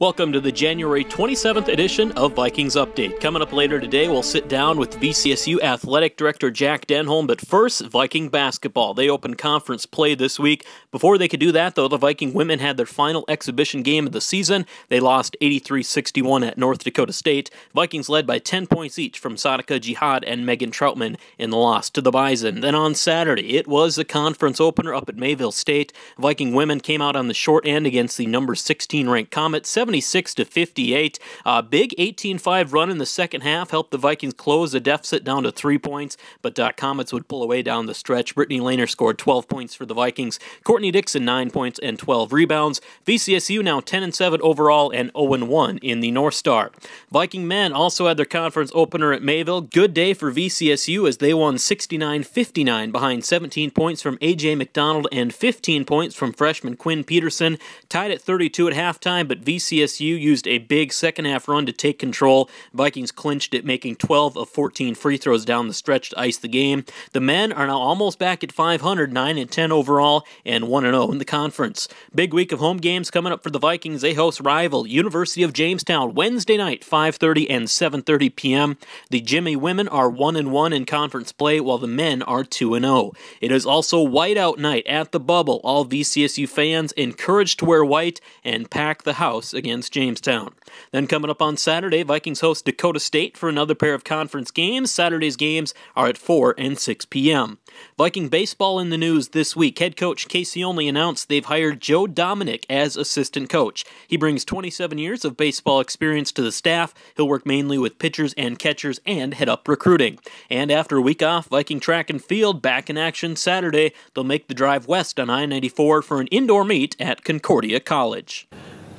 Welcome to the January 27th edition of Vikings Update. Coming up later today, we'll sit down with VCSU Athletic Director Jack Denholm, but first, Viking basketball. They opened conference play this week. Before they could do that, though, the Viking women had their final exhibition game of the season. They lost 83-61 at North Dakota State. Vikings led by 10 points each from Sadaka Jihad and Megan Troutman in the loss to the Bison. Then on Saturday, it was a conference opener up at Mayville State. Viking women came out on the short end against the number 16 ranked Comet, 76-58. A big 18-5 run in the second half helped the Vikings close the deficit down to 3 points, but Comets would pull away down the stretch. Brittany Lehner scored 12 points for the Vikings. Courtney Dixon 9 points and 12 rebounds. VCSU now 10-7 overall and 0-1 in the North Star. Viking men also had their conference opener at Mayville. Good day for VCSU as they won 69-59 behind 17 points from A.J. McDonald and 15 points from freshman Quinn Peterson. Tied at 32 at halftime, but VCSU used a big second-half run to take control. Vikings clinched it, making 12 of 14 free throws down the stretch to ice the game. The men are now almost back at 500, 9-10 overall, and 1-0 in the conference. Big week of home games coming up for the Vikings. They host rival University of Jamestown Wednesday night, 5:30 and 7:30 p.m. The Jimmy women are 1-1 in conference play, while the men are 2-0. It is also whiteout night at the Bubble. All VCSU fans encouraged to wear white and pack the house against Jamestown. Then coming up on Saturday, Vikings host Dakota State for another pair of conference games. Saturday's games are at 4 and 6 p.m. Viking baseball in the news this week. Head coach Casey Only announced they've hired Joe Dominic as assistant coach. He brings 27 years of baseball experience to the staff. He'll work mainly with pitchers and catchers and head up recruiting. And after a week off, Viking track and field back in action Saturday. They'll make the drive west on I-94 for an indoor meet at Concordia College.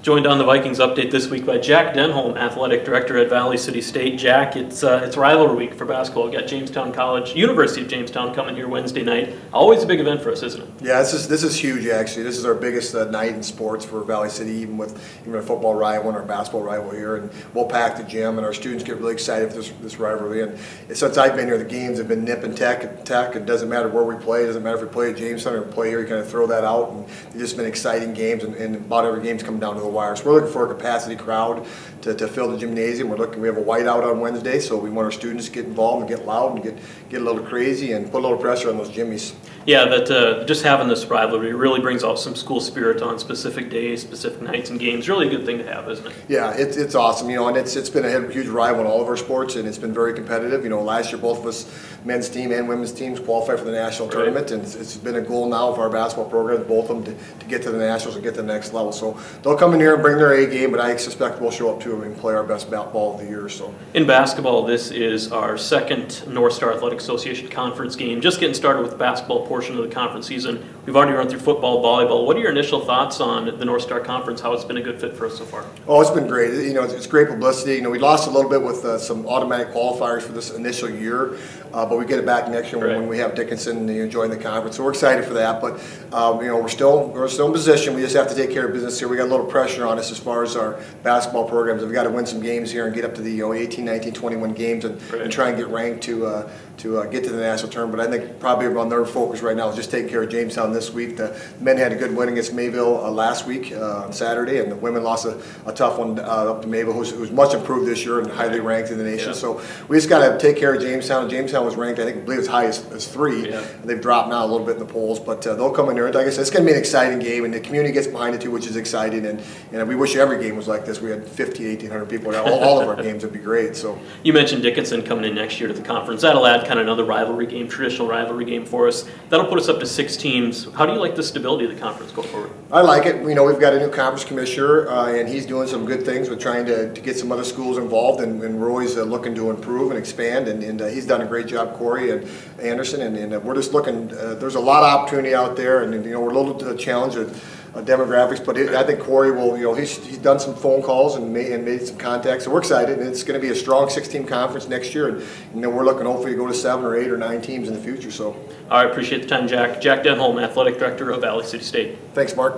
Joined on the Vikings Update this week by Jack Denholm, Athletic Director at Valley City State. Jack, it's rivalry week for basketball. We've got Jamestown College, University of Jamestown coming here Wednesday night. Always a big event for us, isn't it? Yeah, this is huge, actually. This is our biggest night in sports for Valley City, even with a football rival and our basketball rival here. And we'll pack the gym, and our students get really excited for this rivalry. And since I've been here, the games have been nip and tuck. It doesn't matter where we play. It doesn't matter if we play at Jamestown or play here. You kind of throw that out. And they've just been exciting games, and about every game's come down to the wire. So we're looking for a capacity crowd to fill the gymnasium. We have a whiteout on Wednesday, so we want our students to get involved and get loud and get a little crazy and put a little pressure on those jimmies. Yeah, just having this rivalry really brings out some school spirit on specific days, specific nights and games. Really a good thing to have, isn't it? Yeah, it's awesome, and it's been a huge rival in all of our sports, and it's been very competitive. Last year both of us, men's team and women's teams, qualified for the national tournament, and it's been a goal now of our basketball program, both of them, to get to the nationals and get to the next level. So they'll come in here and bring their A game, but I suspect we'll show up too and play our best ball of the year. So in basketball, this is our second North Star Athletic Association conference game. Just getting started with the basketball portion of the conference season. We've already run through football, volleyball. What are your initial thoughts on the North Star Conference? How it's been a good fit for us so far? Oh, it's been great. It's great publicity. We lost a little bit with some automatic qualifiers for this initial year, but we get it back next year when we have Dickinson join the conference. So we're excited for that. But we're still in position. We just have to take care of business here. We got a little pressure on us as far as our basketball programs. We've got to win some games here and get up to the 18, 19, 21 games and try and get ranked to get to the national tournament. But I think probably on their focus right now is just taking care of Jamestown this week. The men had a good win against Mayville last week on Saturday, and the women lost a tough one up to Mayville, who's much improved this year and highly ranked in the nation. Yeah. So we just got to take care of Jamestown. Jamestown was ranked, I believe, as high as 3. Yeah. And they've dropped now a little bit in the polls, but they'll come in there. Like I said, it's going to be an exciting game, and the community gets behind it too, which is exciting. And we wish every game was like this. We had 1,800 people. All of our games would be great. So you mentioned Dickinson coming in next year to the conference. That'll add kind of another rivalry game, traditional rivalry game for us. That'll put us up to 6 teams. How do you like the stability of the conference going forward? I like it. We've got a new conference commissioner, and he's doing some good things with trying to get some other schools involved, and we're always looking to improve and expand, and he's done a great job, Corey and Anderson, and we're just looking. There's a lot of opportunity out there, and we're a little challenged with demographics, but I think Corey will. He's done some phone calls and made some contacts, so we're excited. And it's going to be a strong 6-team conference next year, and we're looking hopefully to go to 7 or 8 or 9 teams in the future. So, all right, appreciate the time, Jack. Jack Denholm, Athletic Director of Valley City State. Thanks, Mark.